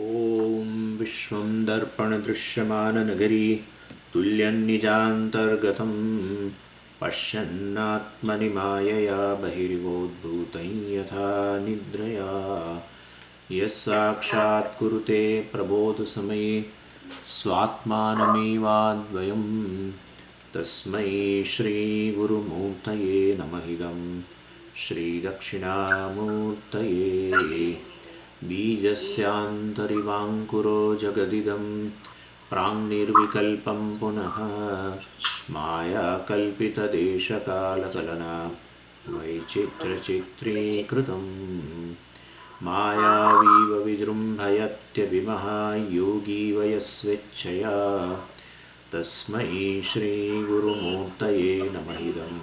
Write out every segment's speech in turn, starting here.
ॐ विश्वं दर्पणदृश्यमाननगरी तुल्यन्निजान्तर्गतं पश्यन्नात्मनि मायया बहिर्वोद्भूतं यथा निद्रया यस्साक्षात् कुरुते प्रबोधसमये स्वात्मानमेवाद्वयं तस्मै श्रीगुरुमूर्तये नमः इदं श्रीदक्षिणामूर्तये बीजस्यान्तरिवाङ्कुरो जगदिदं प्राङ्निर्विकल्पं पुनः मायाकल्पितदेशकालकलना वैचित्र्यचित्रीकृतं मायावीव विजृम्भयत्यभिमः योगी वयस्वेच्छया तस्मै श्रीगुरुमूर्तये नमः इदं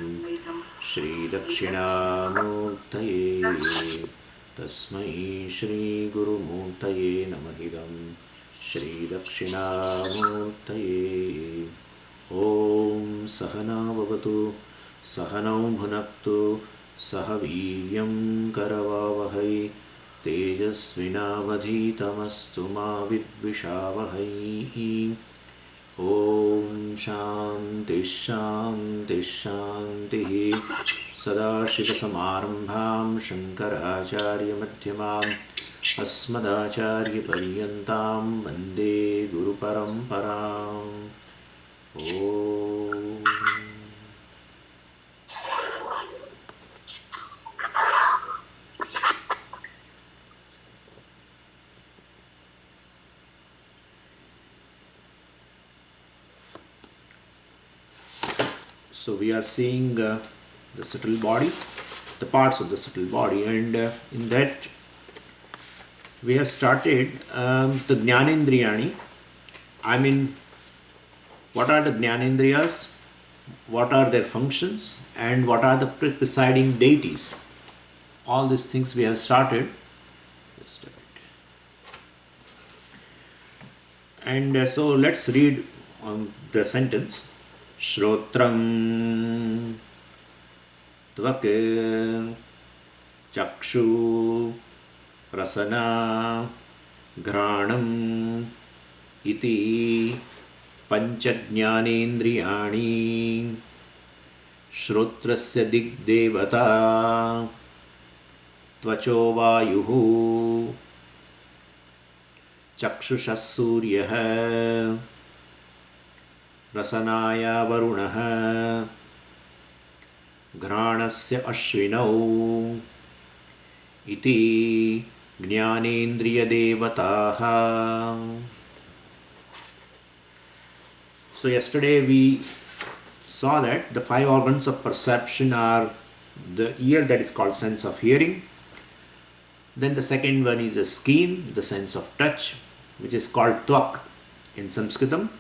श्रीदक्षिणामूर्तये तस्मै श्रीगुरुमूर्तये नमः इदं श्रीदक्षिणामूर्तये ॐ सहना भवतु सहनौ भुनक्तु सह वीर्यं करवावहै तेजस्विनावधीतमस्तु मा विद्विषावहै ॐ शान्तिः शान्तिः शान्तिः सदाशिवसमारम्भां शङ्कराचार्यमध्यमाम् अस्मदाचार्यपर्यन्तां वन्दे गुरुपरम्पराम् ॐ So we are seeing the subtle body, the parts of the subtle body, and in that we have started the Jnanendriyani. I mean, what are the Jnanendriyas, what are their functions, and what are the presiding deities. All these things we have started. Just a minute. And so let's read the sentence. Shrotram tvak chakshu rasana ghranam iti panchajnanendriyani shrotrasya digdevata tvacho vayuhu chakshushas suryah रसनाया वरुणः घ्राणस्य अश्विनौ इति ज्ञानेन्द्रियदेवताः. So yesterday we saw that the five organs of perception are the ear, that is called sense of hearing. Then the second one is the skin, the sense of touch, which is called tvak in Sanskritam.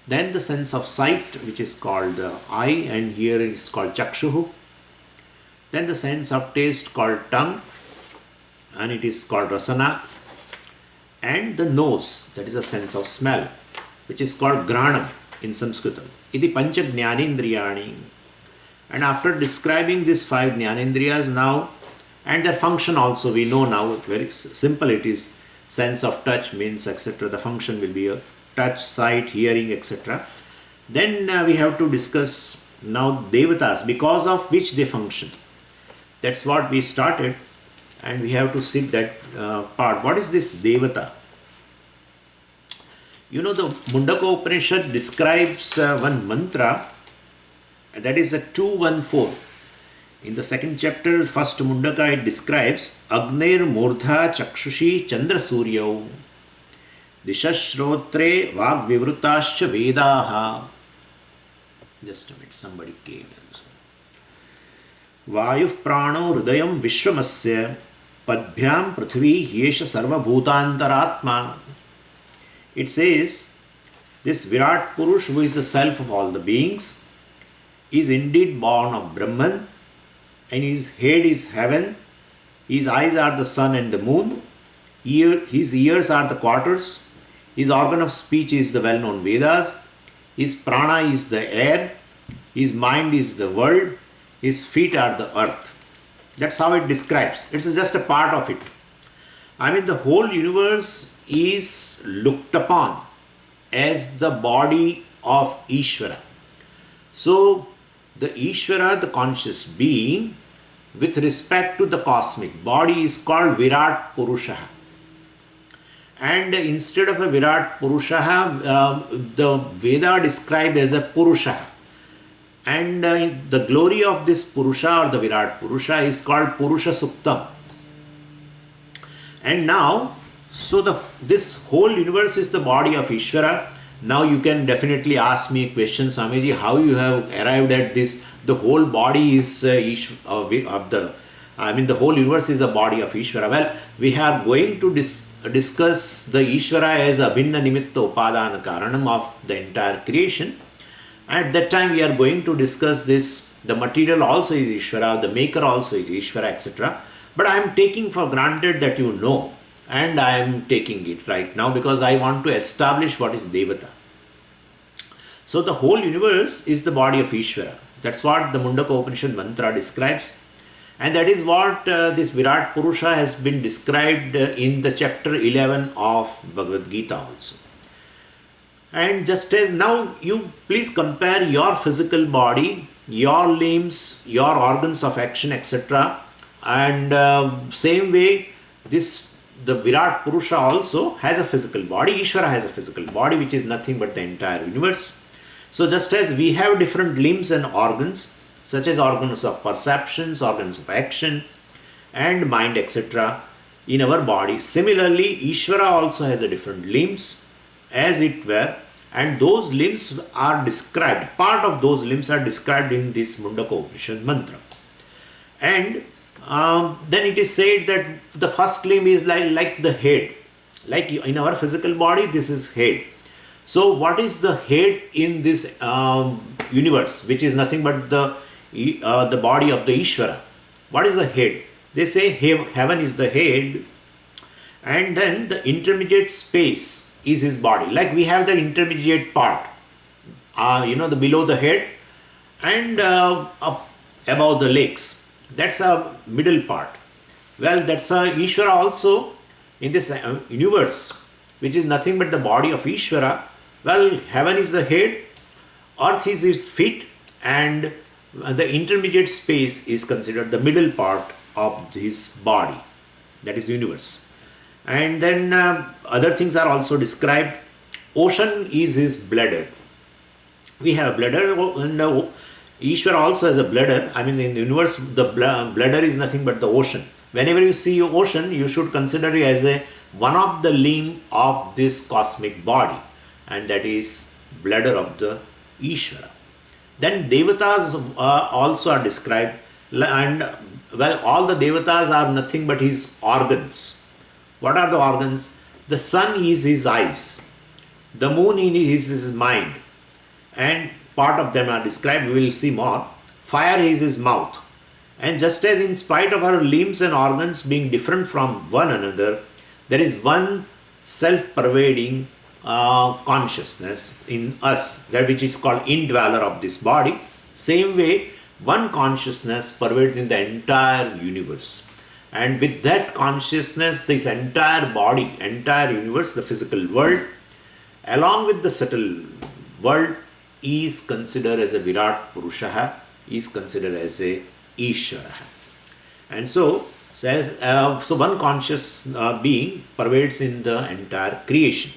Then the sense of sight, which is called eye, and here it is called chakshuhu. Then the sense of taste called tongue, and it is called rasana. And the nose, that is a sense of smell, which is called granam in Sanskritam. Iti pancha jnanendriyani. And after describing these five jnanendriyas now, and their function also we know now, very simple it is. Sense of touch means etc. The function will be a touch, sight, hearing, etc. Then we have to discuss now devatas, because of which they function. That's what we started, and we have to see that part. What is this devata? You know, the Mundaka Upanishad describes one mantra, that is a 214. In the second chapter, first Mundaka, it describes Agner Murdha Chakshushi Chandra Suryau Dishashrotre Vag Vivrutascha Vedaha. Just a minute, somebody came. Vayuh Prano Hridayam Vishwamasya Padbhyam Prithvi Yesha Sarva Bhutantaratma. It says, this Virat Purush, who is the self of all the beings, is indeed born of Brahman, and his head is heaven, his eyes are the sun and the moon, his ears are the quarters, his organ of speech is the well-known Vedas, his prana is the air, his mind is the world, his feet are the earth. That's how it describes. It's just a part of it. I mean, the whole universe is looked upon as the body of Ishvara. So, the Ishvara, the conscious being, with respect to the cosmic body, is called Virat Purusha. And instead of a Virat Purusha, the Veda described as a Purusha. And the glory of this Purusha or the Virat Purusha is called Purusha Suktam. And now, so this whole universe is the body of Ishvara. Now you can definitely ask me a question, Swamiji, how you have arrived at this? The whole body is the whole universe is a body of Ishvara. Well, we are going to discuss the Ishvara as Abhinna Nimitta Upadana Karanam of the entire creation. At that time, we are going to discuss this. The material also is Ishvara, the maker also is Ishvara, etc. But I am taking for granted that you know, and I am taking it right now because I want to establish what is Devata. So the whole universe is the body of Ishvara. That's what the Mundaka Upanishad mantra describes. And that is what this Virat Purusha has been described in the chapter 11 of Bhagavad Gita also. And just as now you please compare your physical body, your limbs, your organs of action, etc. And same way, the Virat Purusha also has a physical body. Ishvara has a physical body, which is nothing but the entire universe. So just as we have different limbs and organs, such as organs of perceptions, organs of action, and mind, etc. in our body, similarly, Ishvara also has a different limbs, as it were, and those limbs are described, part of those limbs are described in this Mundaka Upanishad mantra. And then it is said that the first limb is like the head. Like in our physical body, this is head. So what is the head in this universe, which is nothing but the body of the Ishvara? What is the head? They say heaven is the head, and then the intermediate space is his body. Like we have the intermediate part, the below the head and up above the legs. That's a middle part. Well, that's Ishvara also in this universe, which is nothing but the body of Ishvara. Well, heaven is the head, earth is its feet, and the intermediate space is considered the middle part of his body, that is the universe. And then other things are also described. Ocean is his bladder. We have a bladder, and Ishvara also has a bladder. I mean, in the universe, the bladder is nothing but the ocean. Whenever you see ocean, you should consider it as one of the limb of this cosmic body, and that is bladder of the Ishvara. Then Devatas also are described, and well, all the Devatas are nothing but his organs. What are the organs? The sun is his eyes, the moon is his mind, and part of them are described, we will see more. Fire is his mouth. And just as in spite of our limbs and organs being different from one another, there is one self-pervading consciousness in us, that which is called indweller of this body. Same way, one consciousness pervades in the entire universe. And with that consciousness, this entire body, entire universe, the physical world, along with the subtle world, is considered as a Virat Purusha, is considered as a Ishvara. And so, so one conscious being pervades in the entire creation.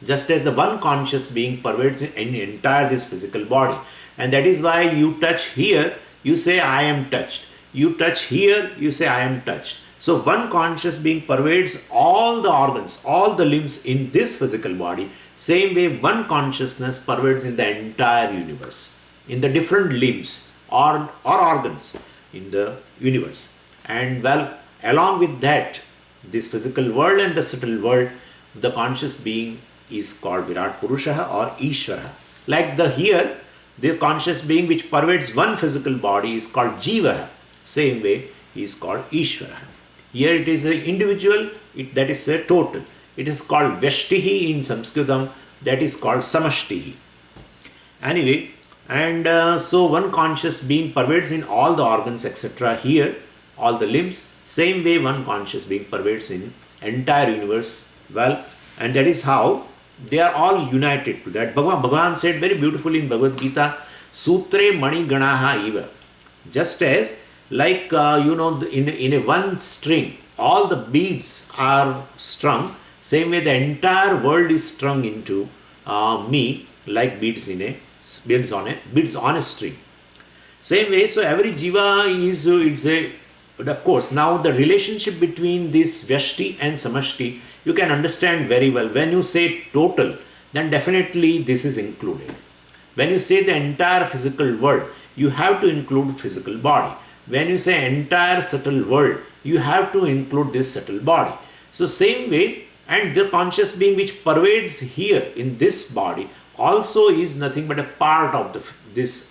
Just as the one conscious being pervades in entire this physical body. And that is why you touch here, you say I am touched. You touch here, you say I am touched. So one conscious being pervades all the organs, all the limbs in this physical body. Same way one consciousness pervades in the entire universe, in the different limbs or organs in the universe. And well, along with that, this physical world and the subtle world, the conscious being is called Virat Purusha or Ishvara. Like here, the conscious being which pervades one physical body is called Jiva. Same way, he is called Ishvara. Here it is an individual, that is a total. It is called Vyashtihi in Sanskritam, that is called Samashtihi. Anyway, and so one conscious being pervades in all the organs, etc. Here, all the limbs, Same way one conscious being pervades in entire universe. Well, and that is how they are all united to that. Bhagavan said very beautifully in Bhagavad Gita, Sutre Mani Ganaha Eva. Just as like in a one string, all the beads are strung. Same way the entire world is strung into me like beads on a string. Same way, so every jiva is it's a. But of course, now the relationship between this Vyashti and Samashti you can understand very well. When you say total, then definitely this is included. When you say the entire physical world, you have to include physical body. When you say entire subtle world, you have to include this subtle body. So same way, and the conscious being which pervades here in this body also is nothing but a part of this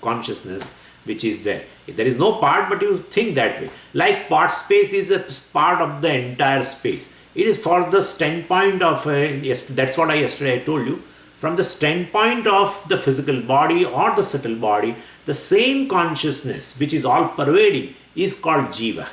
consciousness which is there. There is no part, but you think that way. Like part space is a part of the entire space. It is for the standpoint of, yes, that's what yesterday I told you. From the standpoint of the physical body or the subtle body, the same consciousness which is all pervading is called Jiva.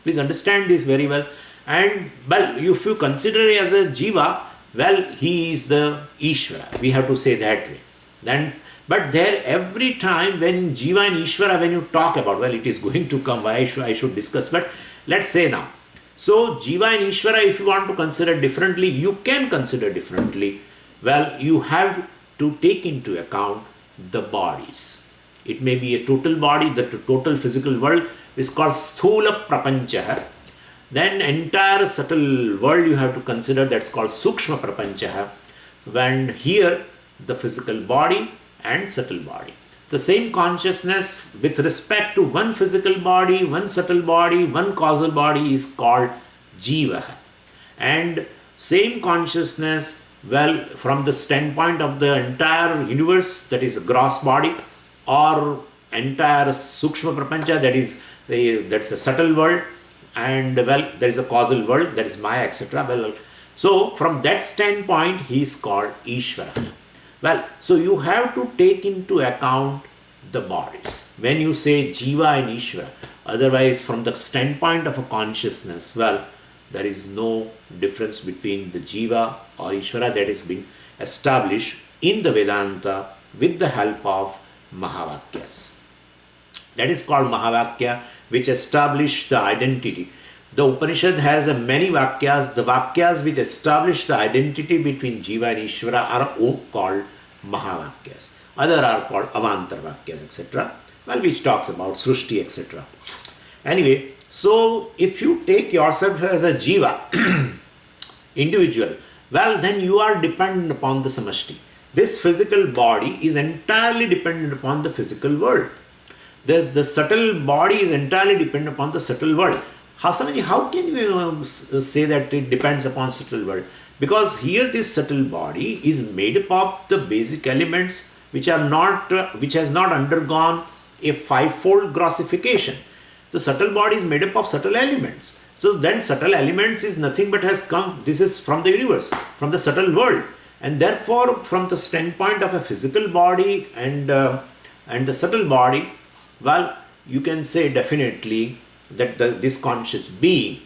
Please understand this very well. And well, if you consider it as a Jiva, well, he is the Ishvara. We have to say that way. Then, but there every time when Jiva and Ishvara, when you talk about, well, it is going to come, I should discuss, but let's say now. So Jiva and Ishvara, if you want to consider differently, you can consider differently. Well, you have to take into account the bodies. It may be a total body, the total physical world is called Sthula Prapanchaha. Then entire subtle world you have to consider, that's called Sukshma Prapanchaha. And here the physical body and subtle body. The same consciousness with respect to one physical body, one subtle body, one causal body is called Jiva. And same consciousness, well, from the standpoint of the entire universe, that is a gross body, or entire Sukshma Prapancha, that's a subtle world, and well, there is a causal world, that is Maya, etc. Well, so from that standpoint, he is called Ishvara. Well, so you have to take into account the bodies when you say Jiva and Ishvara. Otherwise, from the standpoint of a consciousness, well, there is no difference between the Jiva or Ishvara that has been established in the Vedanta with the help of Mahavakyas. That is called Mahavakya, which establish the identity. The Upanishad has many Vakyas. The Vakyas which establish the identity between Jiva and Ishvara are called Mahavakyas. Other are called Avantar Vakyas, etc. Well, which talks about Srushti, etc. Anyway, so if you take yourself as a Jiva, individual, well, then you are dependent upon the Samashti. This physical body is entirely dependent upon the physical world. The subtle body is entirely dependent upon the subtle world. How can you say that it depends upon subtle world? Because here this subtle body is made up of the basic elements which has not undergone a fivefold grossification. The subtle body is made up of subtle elements. So then subtle elements is nothing but has come, this is from the universe, from the subtle world. And therefore from the standpoint of a physical body and the subtle body, well, you can say definitely that this conscious being,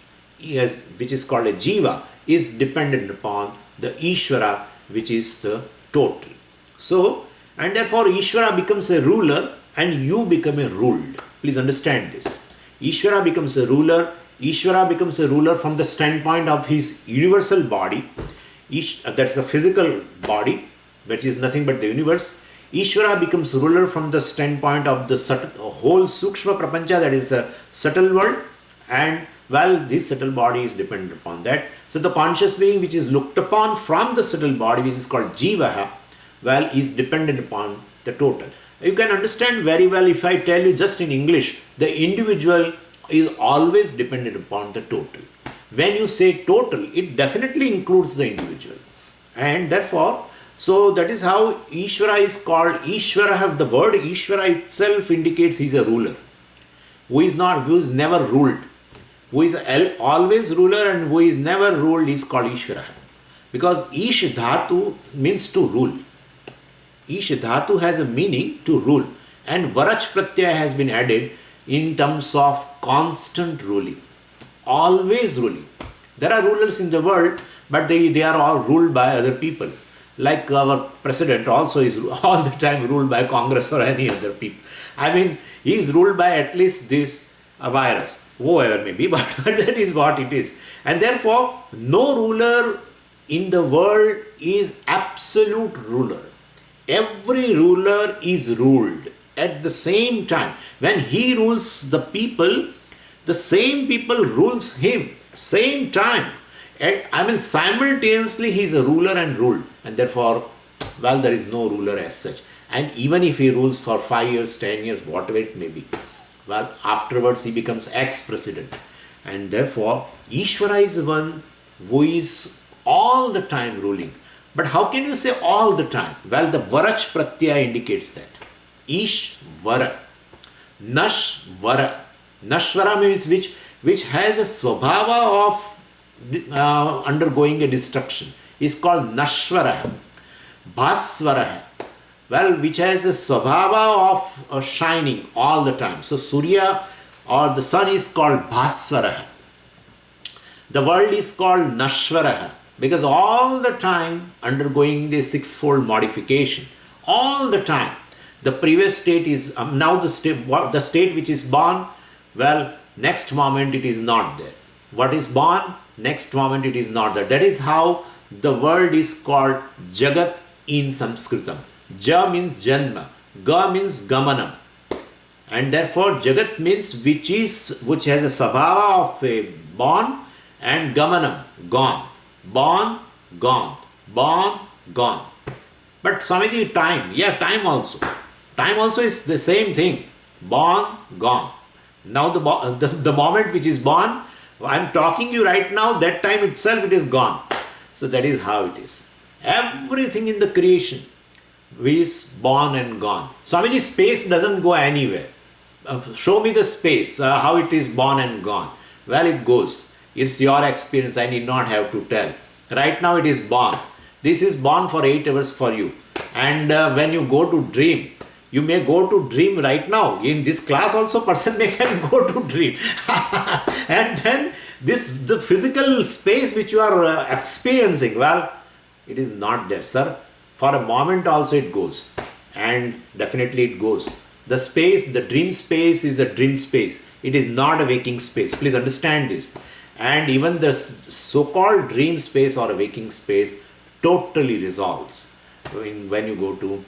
which is called a Jiva, is dependent upon the Ishvara, which is the total. So, and therefore Ishvara becomes a ruler and you become a ruled. Please understand this. Ishvara becomes a ruler. Ishvara becomes a ruler from the standpoint of his universal body. That's a physical body, which is nothing but the universe. Ishvara becomes ruler from the standpoint of the whole Sukshma Prapancha, that is a subtle world, and well, this subtle body is dependent upon that. So the conscious being which is looked upon from the subtle body, which is called Jivaha, well, is dependent upon the total. You can understand very well if I tell you just in English, the individual is always dependent upon the total. When you say total, it definitely includes the individual. And therefore, so that is how Ishvara is called Ishvara. The word Ishvara itself indicates he is a ruler. Who is never ruled. Who is always ruler and who is never ruled is called Ishvara. Because Ish Dhatu means to rule. Ish Dhatu has a meaning to rule. And Varach Pratyaya has been added in terms of constant ruling. always ruling. There are rulers in the world, but they are all ruled by other people. Like our president also is all the time ruled by Congress or any other people. I mean, he is ruled by at least this virus, whoever may be, but that is what it is. And therefore, no ruler in the world is absolute ruler. Every ruler is ruled at the same time. When he rules the people, the same people rules him, same time. I mean, simultaneously he is a ruler and ruled, and therefore, well, there is no ruler as such. And even if he rules for 5 years, 10 years, whatever it may be, well, afterwards he becomes ex-president. And therefore, Ishvara is the one who is all the time ruling. But how can you say all the time? Well, the Varach Pratyaya indicates that. Ishvara. Nashvara. Nashvara means which has a swabhava of undergoing a destruction, is called Nashvara. Bhasvara, well, which has a swabhava of shining all the time. So Surya or the sun is called Bhasvara. The world is called Nashvara because all the time undergoing the sixfold modification. All the time. The previous state is now the state which is born, well, next moment it is not there. What is born, next moment it is not there. That is how the world is called Jagat in Sanskritam. Ja means Janma, Ga means Gamanam. And therefore Jagat means which has a sabhava of a born, and Gamanam, gone. Born, gone. Born, gone. But Swamiji, time, yeah, time also. Time also is the same thing. Born, gone. Now the moment which is born, I am talking you right now, that time itself it is gone. So that is how it is. Everything in the creation is born and gone. Swamiji, space doesn't go anywhere. Show me the space, how it is born and gone. Well, it goes. It's your experience. I need not have to tell. Right now it is born. This is born for 8 hours for you. And when you go to dream, you may go to dream right now. In this class also person can go to dream. And then the physical space which you are experiencing, well, it is not there, sir. For a moment also it goes. And definitely it goes. The space, the dream space is a dream space. It is not a waking space. Please understand this. And even the so-called dream space or a waking space totally resolves when you go to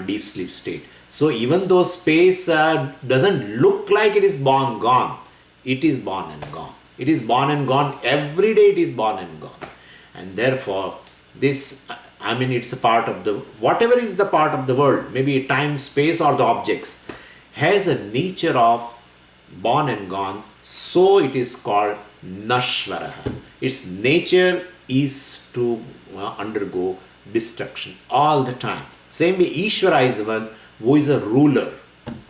deep sleep state. So even though space doesn't look like it is born gone, it is born and gone. It is born and gone. Every day it is born and gone. And therefore this, I mean, it's a part of the, whatever is the part of the world, maybe time, space or the objects, has a nature of born and gone. So it is called Nashvara. Its nature is to undergo destruction all the time. Same way Ishvara is the one who is a ruler,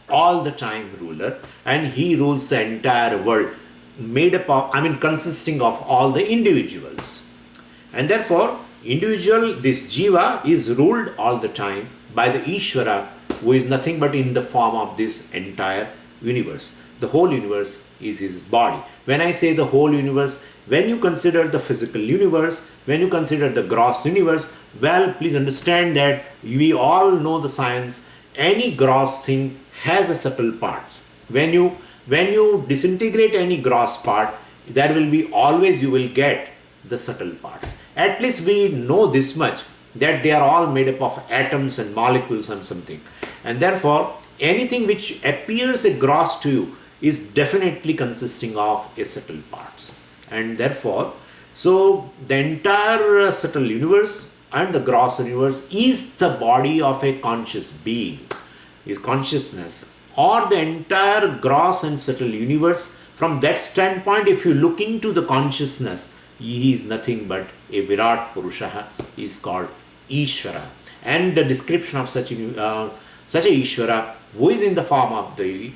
all the time ruler, and he rules the entire world, made up of, I mean, consisting of all the individuals. And therefore, this Jiva is ruled all the time by the Ishvara, who is nothing but in the form of this entire universe. The whole universe is his body. When I say the whole universe, when you consider the physical universe, when you consider the gross universe, well, please understand that we all know the science. Any gross thing has a subtle parts. When you disintegrate any gross part, there will be always, you will get the subtle parts. At least we know this much, that they are all made up of atoms and molecules and something. And therefore, anything which appears a gross to you is definitely consisting of a subtle parts. And therefore, so the entire subtle universe and the gross universe is the body of a conscious being, is consciousness, or the entire gross and subtle universe. From that standpoint, if you look into the consciousness, he is nothing but a Virat Purusha, is called Ishvara. And the description of such a Ishvara, who is in the form of the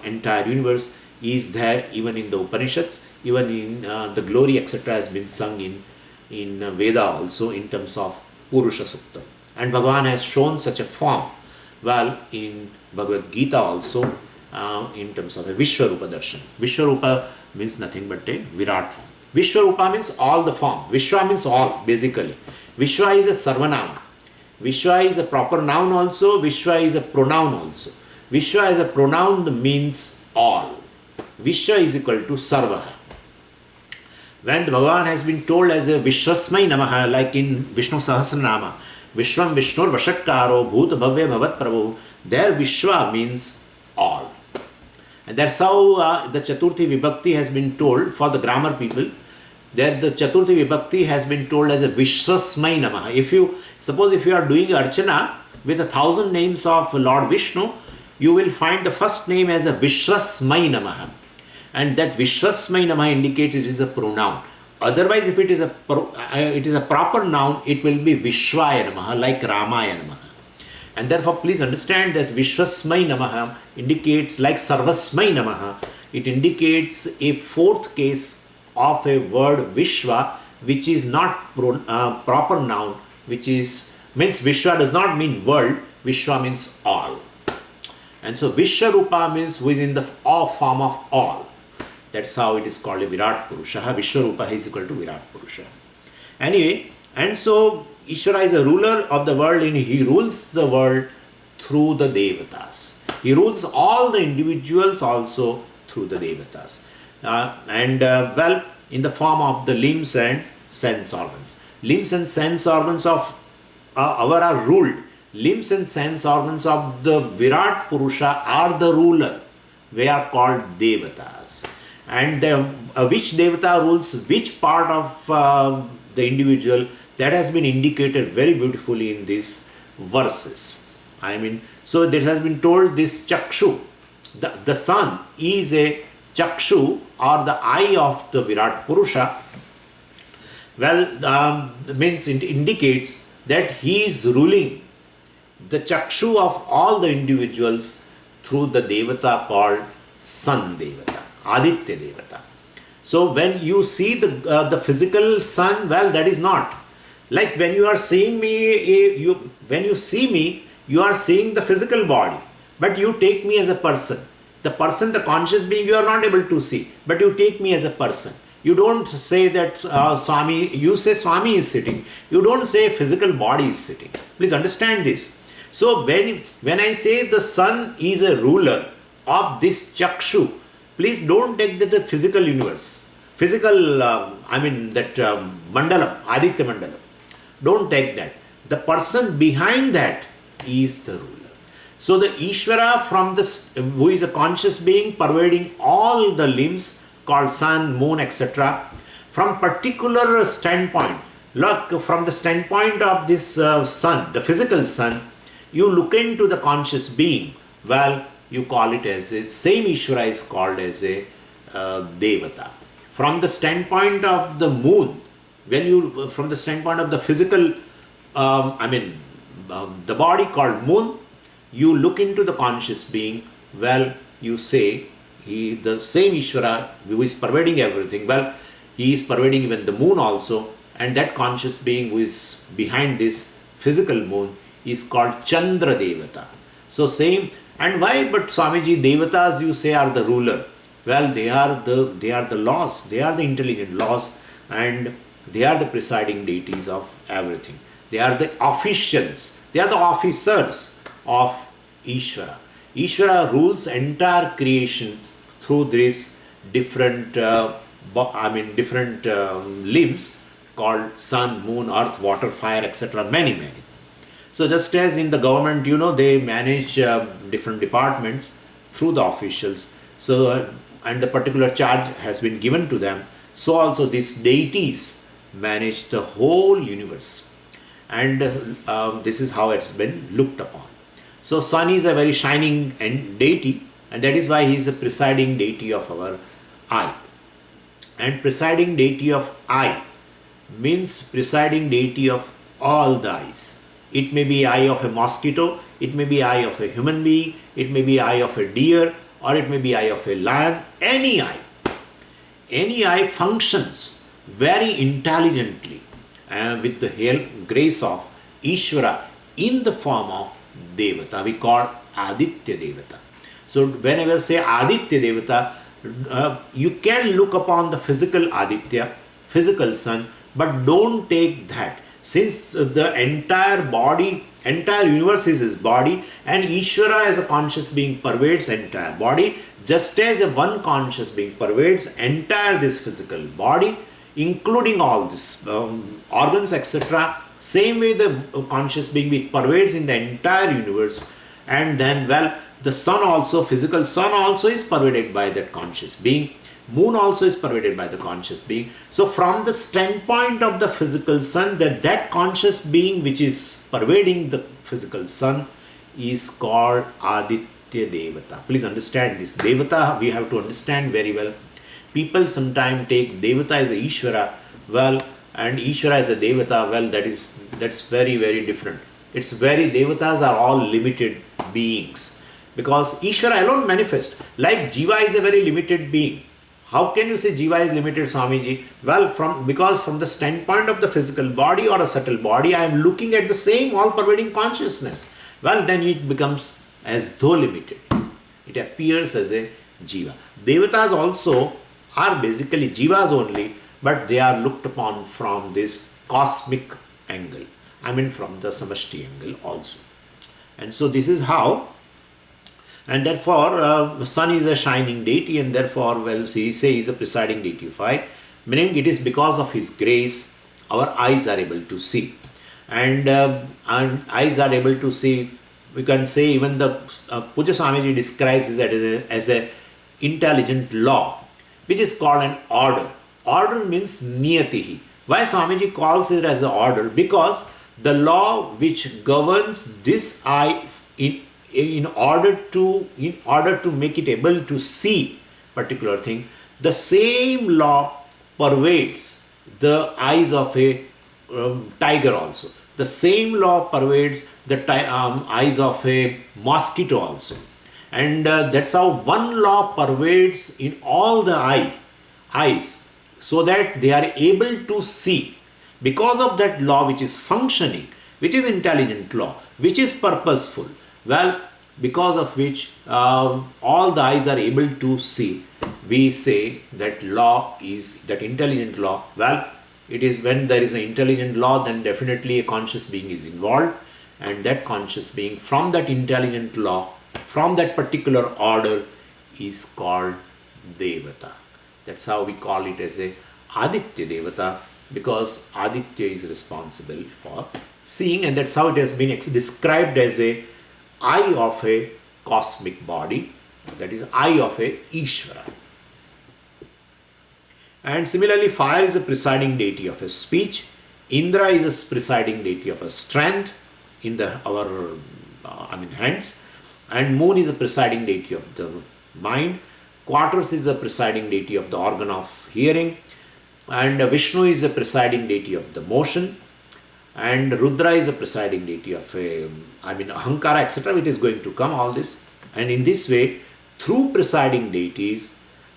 entire universe, is there even in the Upanishads, even in the glory, etc., has been sung in Veda also in terms of Purusha Sukta. And Bhagavan has shown such a form. Well, in Bhagavad Gita also, in terms of a Vishwarupa darshan. Vishwarupa means nothing but a Virat form. Vishwarupa means all the form. Vishwa means all, basically. Vishwa is a sarvanama. Vishwa is a proper noun also. Vishwa is a pronoun also. Vishwa as a pronoun means all. Vishwa is equal to sarvaha. When Bhagavan has been told as a Vishwasmai Namaha, like in Vishnu Sahasranama, Vishwam Vishnur Vashatkaro Bhut Bhavya Bhavat Prabhu, there Vishwa means all. And that's how the Chaturthi Vibhakti has been told for the grammar people. There the Chaturthi Vibhakti has been told as a Vishwasmai Namaha. If you are doing Archana with 1,000 names of Lord Vishnu, you will find the first name as a Vishwasmai Namaha. And that Vishwasmai Namaha indicates it is a pronoun. Otherwise, if it is a proper noun, it will be Vishwaya Namaha, like Ramaya Namaha. And therefore, please understand that Vishwasmai Namaha indicates, like Sarvasmai Namaha, it indicates a fourth case of a word Vishwa, which is not proper noun, means Vishwa does not mean world, Vishwa means all. And so Vishwarupa means who is in the form of all. That's how it is called a Virat Purusha. Vishwarupa is equal to Virat Purusha. Anyway, and so Ishvara is a ruler of the world and he rules the world through the Devatas. He rules all the individuals also through the Devatas. In the form of the limbs and sense organs. Limbs and sense organs of our are ruled. Limbs and sense organs of the Virat Purusha are the ruler. They are called Devatas. And which Devata rules which part of the individual, that has been indicated very beautifully in these verses. So there has been told this Chakshu, the sun is a Chakshu or the eye of the Virat Purusha. Means it indicates that he is ruling the Chakshu of all the individuals through the Devata called Sun Devata, Aditya Devata. So when you see the physical sun, that is not. Like when you are seeing me, when you see me, you are seeing the physical body, but you take me as a person. The person, the conscious being, you are not able to see, but you take me as a person. You don't say that Swami, you say Swami is sitting. You don't say physical body is sitting. Please understand this. So when I say the sun is a ruler of this Chakshu, please don't take the physical universe. Mandalam, Aditya Mandalam. Don't take that. The person behind that is the ruler. So the Ishvara who is a conscious being pervading all the limbs called sun, moon, etc. From particular standpoint, look, from the standpoint of this sun, the physical sun, you look into the conscious being. You call it as a, same Ishvara is called as a Devata. From the standpoint of the moon, from the standpoint of the physical, the body called moon, you look into the conscious being, you say, the same Ishvara who is pervading everything, he is pervading even the moon also, and that conscious being who is behind this physical moon is called Chandra Devata. So same, and why? But Swamiji, Devatas you say are the ruler. They are the laws, they are the intelligent laws, and they are the presiding deities of everything. They are the officials, they are the officers of Ishvara. Ishvara rules entire creation through these different limbs called sun, moon, earth, water, fire, etc. Many. So just as in the government, they manage different departments through the officials. So and the particular charge has been given to them. So also these deities manage the whole universe. And this is how it's been looked upon. So sun is a very shining deity, and that is why he is a presiding deity of our eye. And presiding deity of eye means presiding deity of all the eyes. It may be eye of a mosquito, it may be eye of a human being, it may be eye of a deer, or it may be eye of a lion. Any eye. Any eye functions very intelligently with the grace of Ishvara in the form of Devata. We call Aditya Devata. So whenever say Aditya Devata, you can look upon the physical Aditya, physical sun, but don't take that. Since the entire body, entire universe is his body, and Ishvara as a conscious being pervades entire body, just as a one conscious being pervades entire this physical body, including all this organs, etc. Same way the conscious being which pervades in the entire universe, and then, well, the sun also, physical sun also is pervaded by that conscious being. Moon also is pervaded by the conscious being. So from the standpoint of the physical sun, that conscious being which is pervading the physical sun is called Aditya Devata. Please understand this. Devata, we have to understand very well. People sometimes take Devata as a Ishvara, well, and Ishvara as a Devata, well, that's very, very different. It's very, Devatas are all limited beings, because Ishvara alone manifests. Like Jiva is a very limited being. How can you say Jiva is limited, Swamiji? Well, because from the standpoint of the physical body or a subtle body, I am looking at the same all-pervading consciousness. Well, then it becomes as though limited. It appears as a Jiva. Devatas also are basically Jivas only, but they are looked upon from this cosmic angle. I mean from the Samashti angle also. And so this is how, and therefore sun is a shining deity, and therefore, well, see, say is a presiding deity of fire, meaning it is because of his grace our eyes are able to see. And eyes are able to see, we can say even the Puja Swamiji describes it as a intelligent law, which is called an order. Order means niyatihi. Why Swamiji calls it as an order? Because the law which governs this eye in order to make it able to see particular thing, the same law pervades the eyes of a tiger also. The same law pervades the eyes of a mosquito also. And that's how one law pervades in all the eyes, so that they are able to see. Because of that law which is functioning, which is intelligent law, which is purposeful, well, because of which all the eyes are able to see, we say that law is, that intelligent law, well, it is when there is an intelligent law, then definitely a conscious being is involved, and that conscious being from that intelligent law, from that particular order, is called Devata. That's how we call it as a Aditya Devata, because Aditya is responsible for seeing, and that's how it has been described as a eye of a cosmic body, that is eye of a Ishvara. And similarly, fire is a presiding deity of a speech, Indra is a presiding deity of a strength in our hands, and moon is a presiding deity of the mind, Quarters is a presiding deity of the organ of hearing, and Vishnu is a presiding deity of the motion, and Rudra is a presiding deity of Ahankara, etc. It is going to come, all this. And in this way, through presiding deities,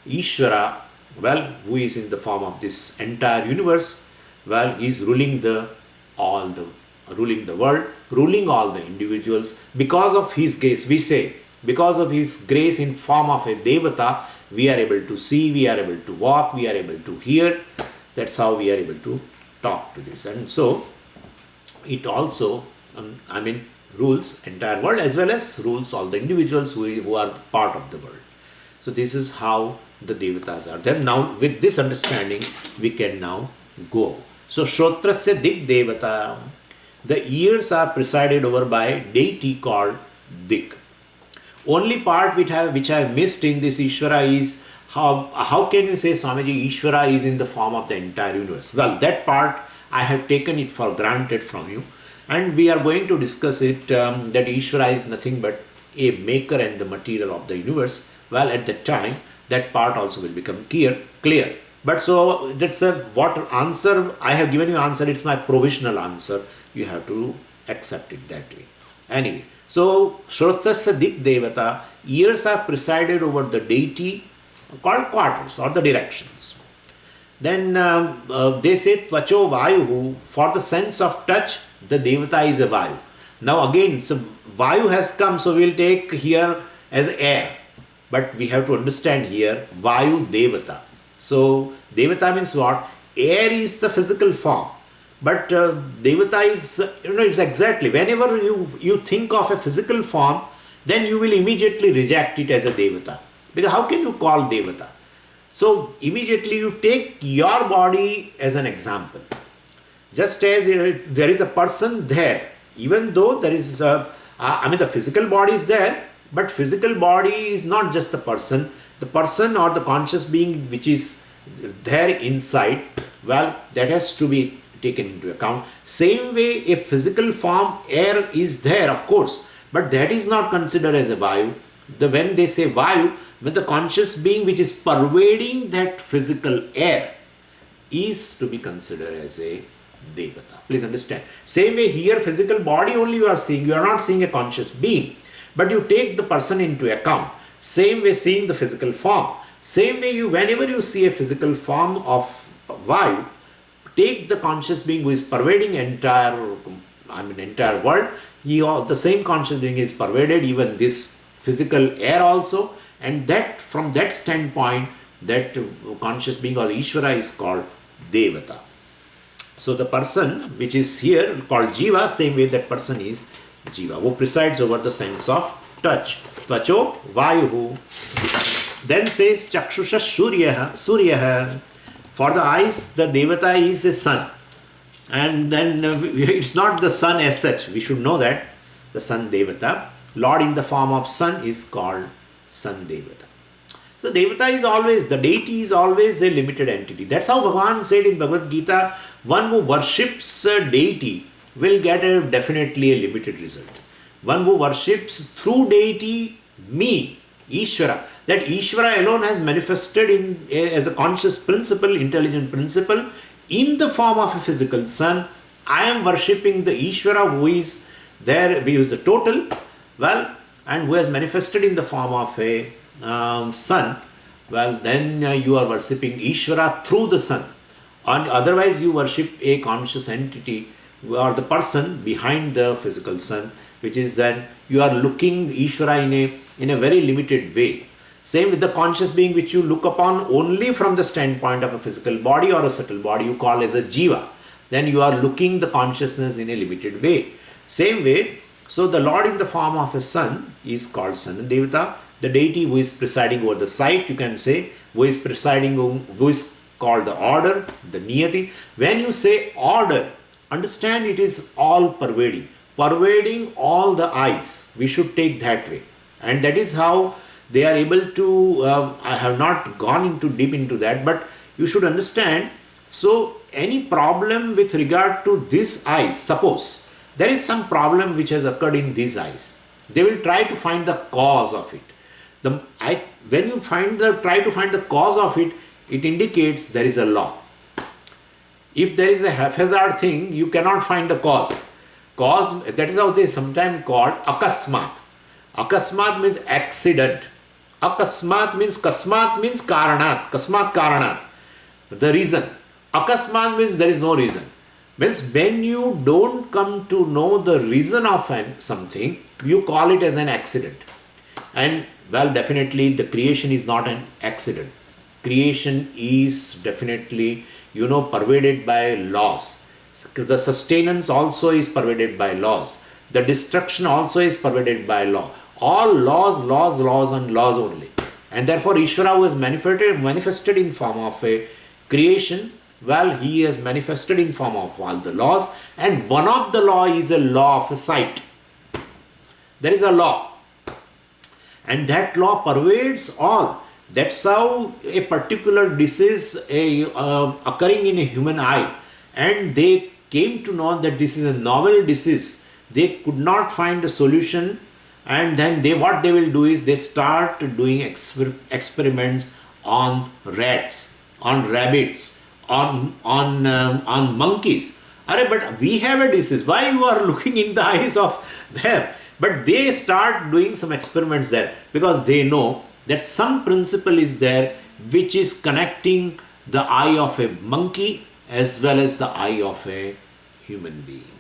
Ishvara, well, who is in the form of this entire universe, well, is ruling the world, ruling all the individuals. Because of his grace, we say, because of his grace in form of a Devata, we are able to see, we are able to walk, we are able to hear. That's how we are able to talk to this. And so, it also, rules entire world as well as rules all the individuals who are part of the world. So this is how the Devatas are. Then now with this understanding, we can now go. So Shrotrasya Dik Devata, the ears are presided over by a deity called Dik. Only part which I have missed in this Ishvara is how can you say, Swamiji, Ishvara is in the form of the entire universe? Well, that part I have taken it for granted from you, and we are going to discuss it, that Ishvara is nothing but a maker and the material of the universe. Well, at that time, that part also will become clear. But so that's what answer I have given you. Answer, it's my provisional answer. You have to accept it that way. Anyway, so Shrotrasya Dik Devata, ears are presided over the deity called quarters or the directions. Then they say Tvacho Vayu, for the sense of touch, the Devata is a Vayu. Now again, so Vayu has come, so we will take here as air. But we have to understand here Vayu Devata. So Devata means what? Air is the physical form. But Devata is, it's exactly, whenever you think of a physical form, then you will immediately reject it as a Devata. Because how can you call Devata? So immediately you take your body as an example. Just as there is a person there, even though there is the physical body is there, but physical body is not just the person or the conscious being which is there inside, well, that has to be taken into account. Same way, a physical form, air is there, of course, but that is not considered as a Vayu. When they say Vayu, when the conscious being which is pervading that physical air is to be considered as a Devata. Please understand. Same way here, physical body only you are seeing. You are not seeing a conscious being. But you take the person into account. Same way seeing the physical form. Same way whenever you see a physical form of Vayu, take the conscious being who is pervading entire world. The same conscious being is pervaded even this physical air also. And that from that standpoint, that conscious being or Ishvara is called Devata. So the person which is here called Jiva, same way that person is Jiva, who presides over the sense of touch. Tvacho Vayuhu. Then says Chakshusha Suryaha. For the eyes, the Devata is a sun. And then it's not the sun as such. We should know that. The sun Devata. Lord in the form of sun is called Sun Devata. So Devata is always, the deity is always a limited entity. That's how Bhagavan said in Bhagavad Gita, one who worships a deity will get definitely a limited result. One who worships through deity, me, Ishvara, that Ishvara alone has manifested as a conscious principle, intelligent principle, in the form of a physical sun. I am worshipping the Ishvara who is there, who is the total, and who has manifested in the form of a sun. Then you are worshipping Ishvara through the sun. And otherwise you worship a conscious entity or the person behind the physical sun, which is then you are looking Ishvara in a very limited way. Same with the conscious being which you look upon only from the standpoint of a physical body or a subtle body, you call as a Jiva. Then you are looking the consciousness in a limited way. Same way, so the Lord in the form of a sun is called Sun Devata. The deity who is presiding over the sight, you can say, who is called the order, the niyati. When you say order, understand it is all pervading all the eyes. We should take that way. And that is how they are able to, I have not gone deep into that, but you should understand. So any problem with regard to this eyes, suppose there is some problem which has occurred in these eyes, they will try to find the cause of it. When you try to find the cause of it, it indicates there is a law. If there is a haphazard thing, you cannot find the cause. That is how they sometimes call akasmat. Akasmat means accident. Akasmat means karanat. Kasmat karanat. The reason. Akasmat means there is no reason. Means when you don't come to know the reason of something, you call it as an accident. And definitely the creation is not an accident. Creation is definitely, pervaded by laws. The sustenance also is pervaded by laws. The destruction also is pervaded by law. All laws and laws only. And therefore Ishvara who has manifested in form of a creation, he has manifested in form of all the laws. And one of the law is a law of a sight. There is a law. And that law pervades all. That's how a particular disease occurring in a human eye, and they came to know that this is a novel disease. They could not find a solution, and then what they will do is they start doing experiments on rats, on rabbits, on monkeys. But we have a disease. Why you are looking in the eyes of them? But they start doing some experiments there because they know that some principle is there which is connecting the eye of a monkey as well as the eye of a human being.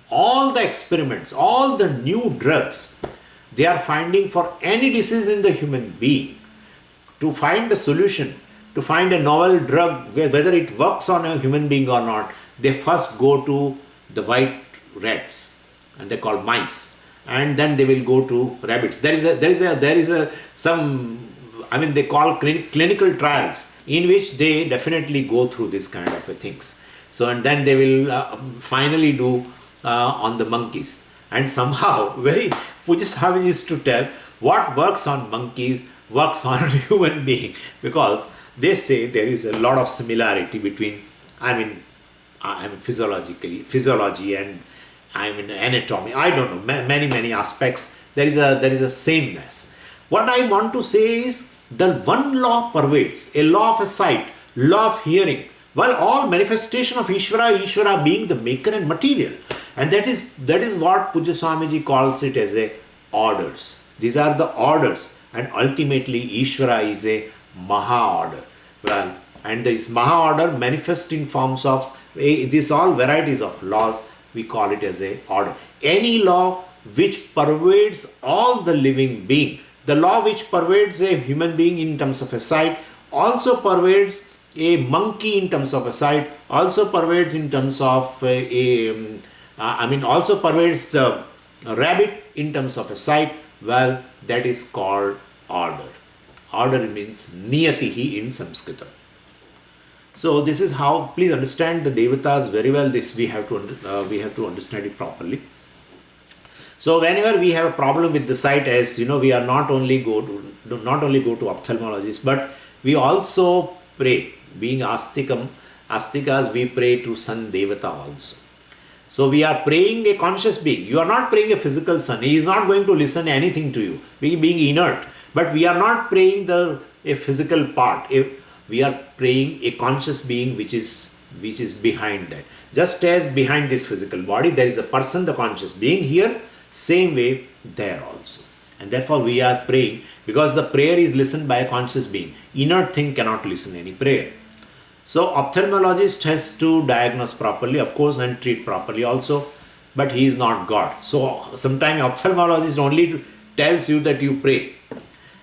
All the experiments, all the new drugs, They are finding for any disease in the human being, to find a solution, to find a novel drug, whether it works on a human being or not, they first go to the white rats, and they call mice, and then they will go to rabbits. There is a some, I mean, they call clinical trials in which they definitely go through this kind of a things. So, and then they will finally do on the monkeys. And somehow, very Pujaswami used to tell what works on monkeys works on human being, because they say there is a lot of similarity between, I mean physiology and anatomy. I don't know, many aspects. There is a sameness. What I want to say is the one law pervades, a law of a sight, law of hearing. Well, all manifestation of Ishvara being the maker and material. And that is what Pujya Swamiji calls it as a orders. These are the orders, and ultimately Ishvara is a Maha order. Well, and this Maha order manifests in forms of these all varieties of laws. We call it as a order. Any law which pervades all the living being, the law which pervades a human being in terms of a sight, also pervades a monkey in terms of a sight, also pervades in terms of also pervades the rabbit in terms of a sight. Well, that is called order. Order means niyatihi in Sanskrit. So this is how, please understand the devatas very well. This we have to understand it properly. So whenever we have a problem with the sight, as you know, we are not only go to ophthalmologists, but we also pray. Being astikas, we pray to sun devata also. So we are praying a conscious being. You are not praying a physical sun. He is not going to listen anything to you, being inert. But we are not praying a physical part. We are praying a conscious being which is behind that. Just as behind this physical body there is a person, the conscious being, here same way there also. And therefore we are praying, because the prayer is listened by a conscious being. Inert thing cannot listen any prayer. So ophthalmologist has to diagnose properly, of course, and treat properly also, but he is not God. So sometimes ophthalmologist only tells you that you pray,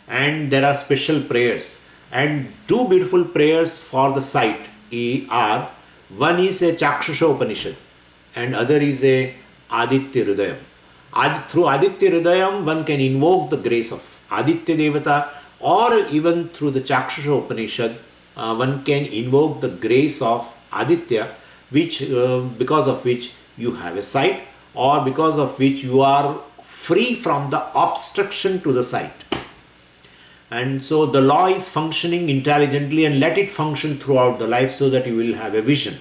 and there are special prayers. And two beautiful prayers for the sight are, one is a Chakshusha Upanishad and other is a Aditya Hridayam. Through Aditya Hridayam one can invoke the grace of Aditya Devata, or even through the Chakshusha Upanishad one can invoke the grace of Aditya, which because of which you have a sight, or because of which you are free from the obstruction to the sight. And so the law is functioning intelligently, and let it function throughout the life so that you will have a vision.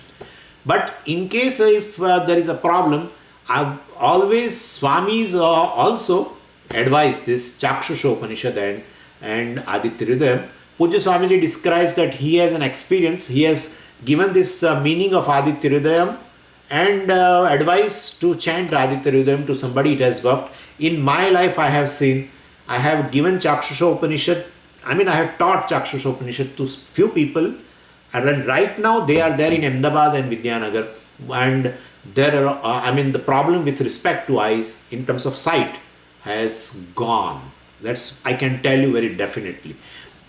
But in case if there is a problem, I've always, Swamis also advise this Chakshusha Upanishad and Aditya Hridayam. Pujya Swamiji describes that he has an experience, he has given this meaning of Aditya Hridayam and advice to chant Aditya Hridayam to somebody. It has worked. In my life I have seen, I have given Chakshusha Upanishad, I have taught Chakshusha Upanishad to few people, and right now they are there in Ahmedabad and Vidyanagar, and there are, the problem with respect to eyes in terms of sight has gone. That's, I can tell you very definitely.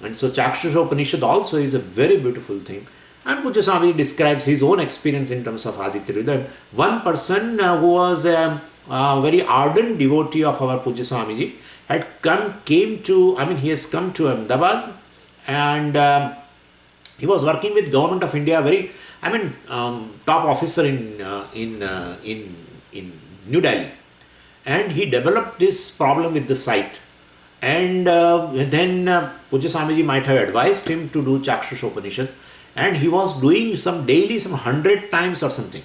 And so Chakshusha Upanishad also is a very beautiful thing. And Pujya Swamiji describes his own experience in terms of Aditya Hridayam. One person who was a very ardent devotee of our Pujya Swamiji he has come to Ahmedabad, and he was working with Government of India, very, top officer in New Delhi, and he developed this problem with the sight. And then Pujya Swamiji might have advised him to do Chakshusha Upanishad, and he was doing some 100 times or something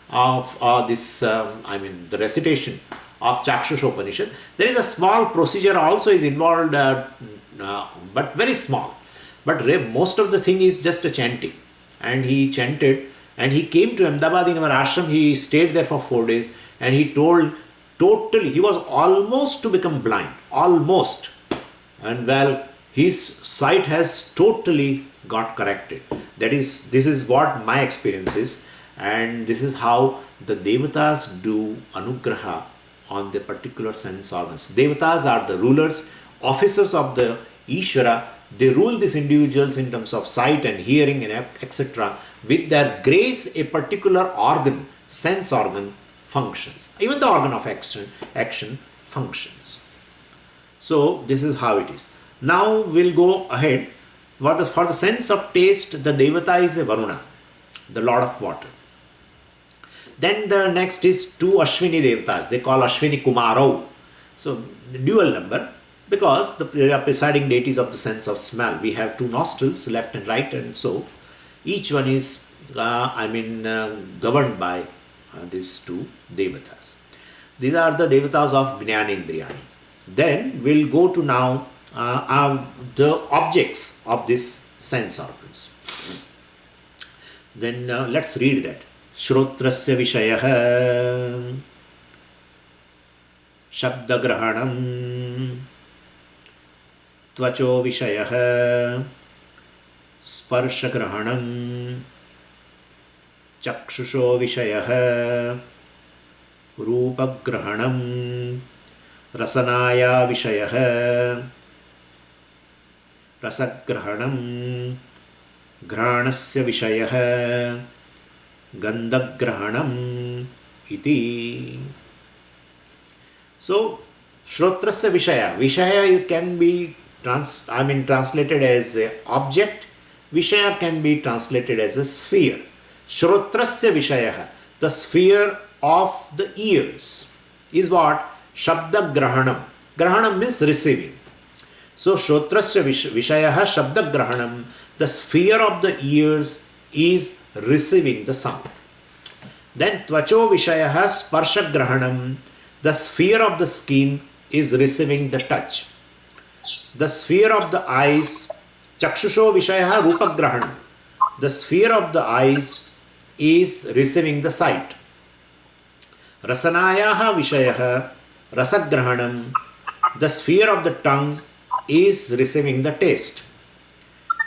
of the recitation of Chakshusha Upanishad. There is a small procedure also is involved, but very small. But most of the thing is just a chanting. And he chanted, and he came to Ahmedabad in our ashram. He stayed there for 4 days, and he told he was almost to become blind, almost. And well, his sight has totally got corrected. This is what my experience is, and this is how the devatas do anugraha on the particular sense organs. Devatas are the rulers, officers of the Ishvara. They rule these individuals in terms of sight and hearing and etc. With their grace, a particular organ, sense organ, functions. Even the organ of action functions. So this is how it is. Now we'll go ahead. For the sense of taste, the Devata is a Varuna, the Lord of water. Then the next is two Ashwini Devatas. They call Ashwini Kumarau. So dual number, because they are presiding deities of the sense of smell. We have two nostrils, left and right, and so each one is governed by these two Devatas. These are the Devatas of Jnanendriyani. Then we'll go to now the objects of these sense organs. Then let's read that. Shrotrasya Vishayah Shabdagrahanam Tvacho Vishayah Sparshagrahanam Chakshusho Vishayah Rupagrahanam Rasanaya Vishayah Rasagrahanam Granasya Vishayah Gandhagrahanam iti. So Shrotrasya Vishaya. Vishaya can be translated as an object. Vishaya can be translated as a sphere. Shrotrasya Vishaya, the sphere of the ears, is what? Shabda Grahanam. Grahanam means receiving. So Shrotrasya Vishaya Shabda Grahanam, the sphere of the ears is receiving the sound. Then Tvacho Vishayaha Sparsha Grahanam, the sphere of the skin is receiving the touch. The sphere of the eyes, Chakshusho Vishayaha Rupa Grahanam, the sphere of the eyes is receiving the sight. Rasanayaha Vishayaha Rasagrahanam, the sphere of the tongue is receiving the taste.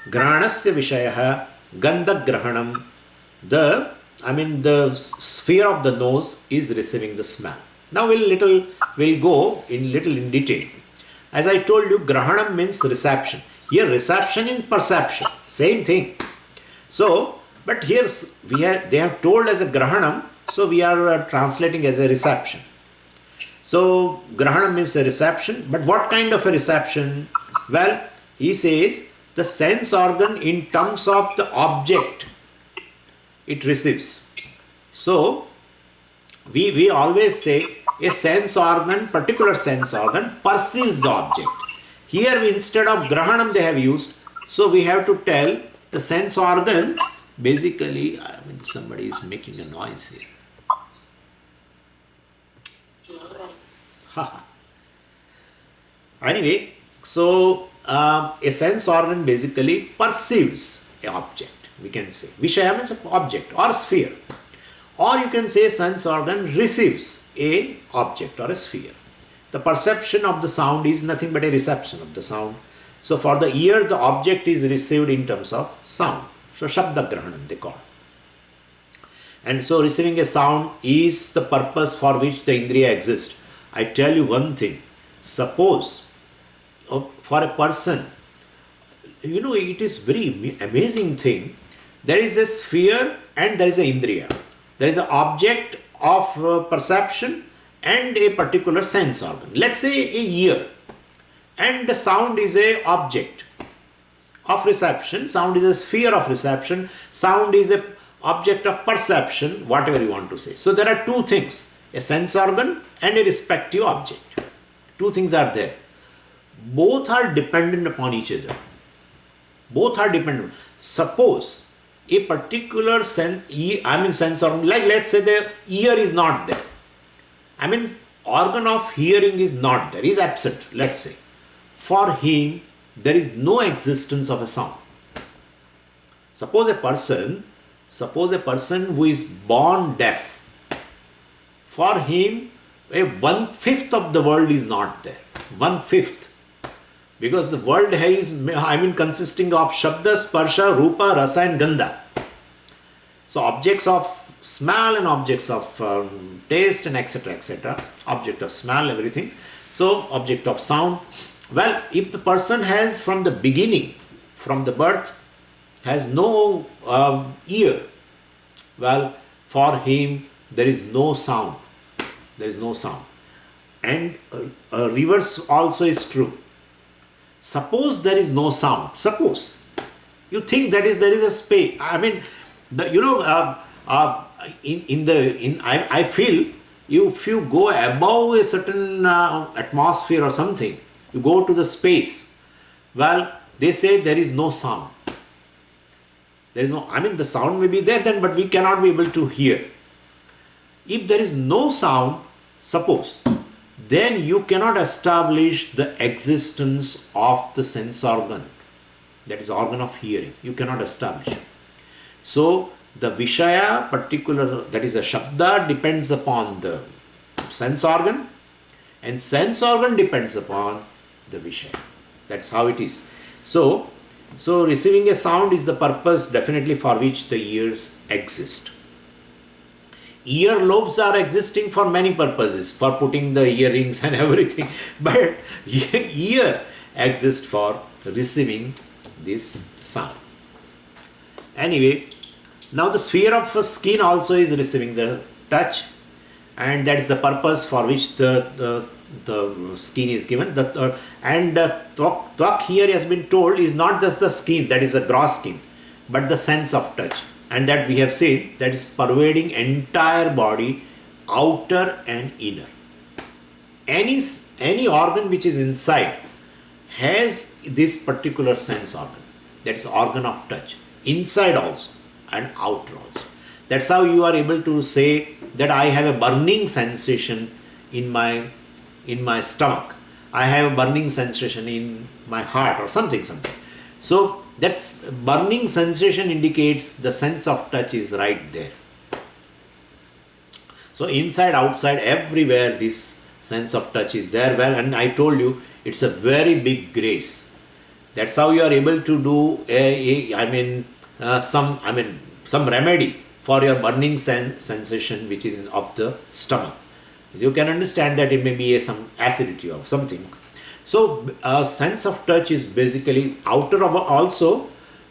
Granasya Vishayaha Gandhagrahanam, the sphere of the nose is receiving the smell. Now we'll go in detail. As I told you, Grahanam means reception. Here reception is perception, same thing. So, but here they have told as a Grahanam, so we are translating as a reception. So Grahanam means a reception, but what kind of a reception? Well, he says the sense organ in terms of the object it receives. So we always say a sense organ, particular sense organ perceives the object. Here instead of Grahanam they have used, so we have to tell the sense organ basically, somebody is making a noise here. Anyway, so a sense organ basically perceives an object, we can say. Vishaya means an object or sphere. Or you can say sense organ receives a object or a sphere. The perception of the sound is nothing but a reception of the sound. So for the ear, the object is received in terms of sound. So Shabda Grahanam they call. And so receiving a sound is the purpose for which the Indriya exists. I tell you one thing. Suppose for a person, it is very amazing thing. There is a sphere and there is an Indriya. There is an object of perception and a particular sense organ. Let's say a ear, and the sound is a object of reception. Sound is a sphere of reception. Sound is a object of perception, whatever you want to say. So there are two things, a sense organ and a respective object. Two things are there. Both are dependent upon each other. Both are dependent. Suppose a particular sense organ, like let's say the ear is not there. Organ of hearing is not there, is absent, let's say. For him, there is no existence of a sound. Suppose a person who is born deaf, for him, a 1/5 of the world is not there. 1/5. Because the world is, consisting of Shabda, Sparsha, Rupa, Rasa and Gandha. So objects of smell and objects of taste and etc., etc., object of smell, everything. So object of sound. Well, if the person has from the beginning, from the birth, has no ear, well, for him there is no sound. There is no sound. And reverse also is true. Suppose there is no sound. Suppose you think that is there is a space. I mean, I feel if you go above a certain atmosphere or something, you go to the space. Well, they say there is no sound. There is no. I mean, the sound may be there then, but we cannot be able to hear. If there is no sound, suppose, then you cannot establish the existence of the sense organ, that is organ of hearing. You cannot establish. So the Vishaya particular, that is a Shabda, depends upon the sense organ, and sense organ depends upon the Vishaya. That's how it is. So receiving a sound is the purpose definitely for which the ears exist. Ear lobes are existing for many purposes, for putting the earrings and everything, but ear exists for receiving this sound. Anyway, now the sphere of skin also is receiving the touch, and that is the purpose for which the skin is given. And the tvak here has been told is not just the skin, that is the gross skin, but the sense of touch. And that we have seen, that is pervading entire body, outer and inner. Any organ which is inside has this particular sense organ, that is organ of touch, inside also and outer also. That's how you are able to say that I have a burning sensation in my stomach, I have a burning sensation in my heart, or something. So that's burning sensation indicates the sense of touch is right there. So inside, outside, everywhere this sense of touch is there. Well, and I told you it's a very big grace. That's how you are able to do some remedy for your burning sensation which is of the stomach. You can understand that it may be some acidity or something. So sense of touch is basically outer also.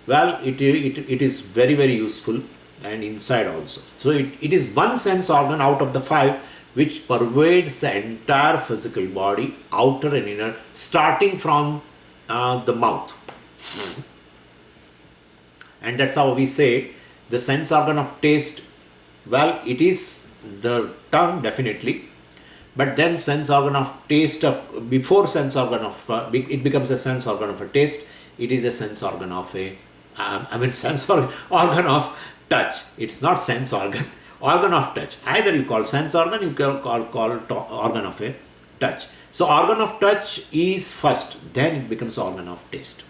Well, it is very, very useful, and inside also. So it is one sense organ out of the 5 which pervades the entire physical body, outer and inner, starting from the mouth. And that's how we say the sense organ of taste. Well, it is the tongue definitely, but then sense organ of taste before sense organ of it becomes a sense organ of a taste. It is a sense organ of organ of touch. It's not sense organ, organ of touch. Either you call sense organ, you can call organ of a touch. So organ of touch is first, then it becomes organ of taste.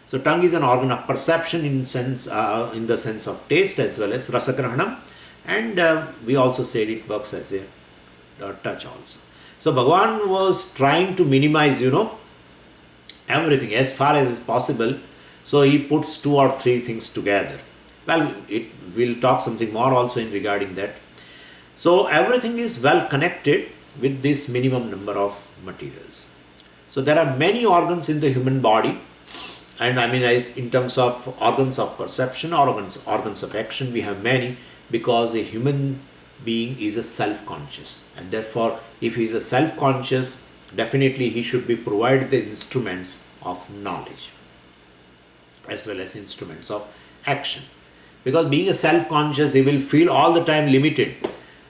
So tongue is an organ of perception in the sense of taste as well as rasagrahanam, and we also said it works as a touch also. So Bhagavan was trying to minimize, everything as far as is possible. So he puts 2 or 3 things together. Well, we'll talk something more also in regarding that. So everything is well connected with this minimum number of materials. So there are many organs in the human body, and in terms of organs of perception, organs of action, we have many, because a human being is a self-conscious, and therefore if he is a self-conscious, definitely he should be provided the instruments of knowledge as well as instruments of action, because being a self-conscious, he will feel all the time limited,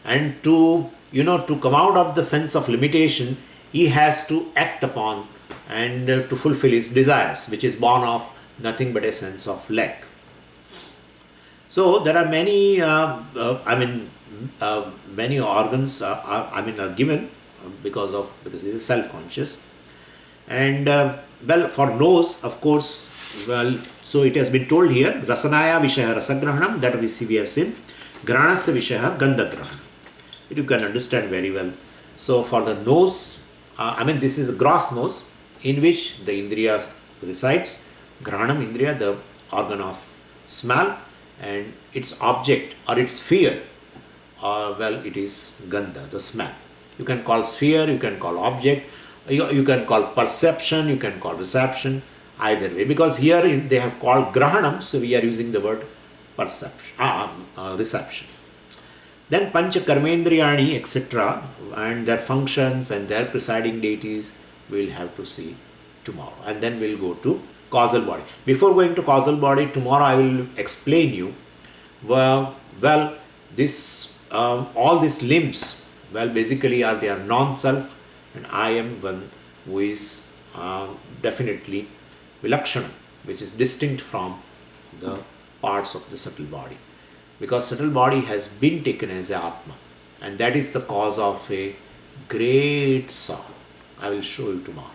and to come out of the sense of limitation, he has to act upon and to fulfill his desires, which is born of nothing but a sense of lack. So there are many many organs are given because he is self-conscious. And for nose, of course, so it has been told here, rasanaya vishaya rasagrahanam, that we have seen, granasya vishaya gandhagrahanam. You can understand very well. So for the nose, this is a gross nose in which the indriya resides. Granam indriya, the organ of smell, and its object or its sphere, well, it is gandha, the smell. You can call sphere, you can call object, you can call perception, you can call reception, either way. Because here they have called grahanam, so we are using the word perception, reception. Then Pancha Karmendriyani, etc., and their functions and their presiding deities we'll have to see tomorrow. And then we'll go to causal body. Before going to causal body, tomorrow I will explain you, well, this all these limbs, well, basically they are non-self, and I am one who is definitely vilakshanam, which is distinct from the parts of the subtle body, because subtle body has been taken as a Atma, and that is the cause of a great sorrow. I will show you tomorrow.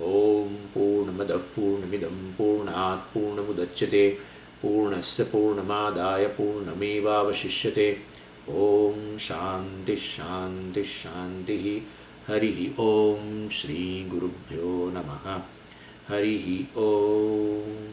Om Purnamadav Purnamidam Purnat Purnamudachyate Purnasya Purnamadaya Purnamevavashishyate. Om Shanti Shanti Shanti. Harihi Om Shri Gurubhyo Namaha. Harihi Om.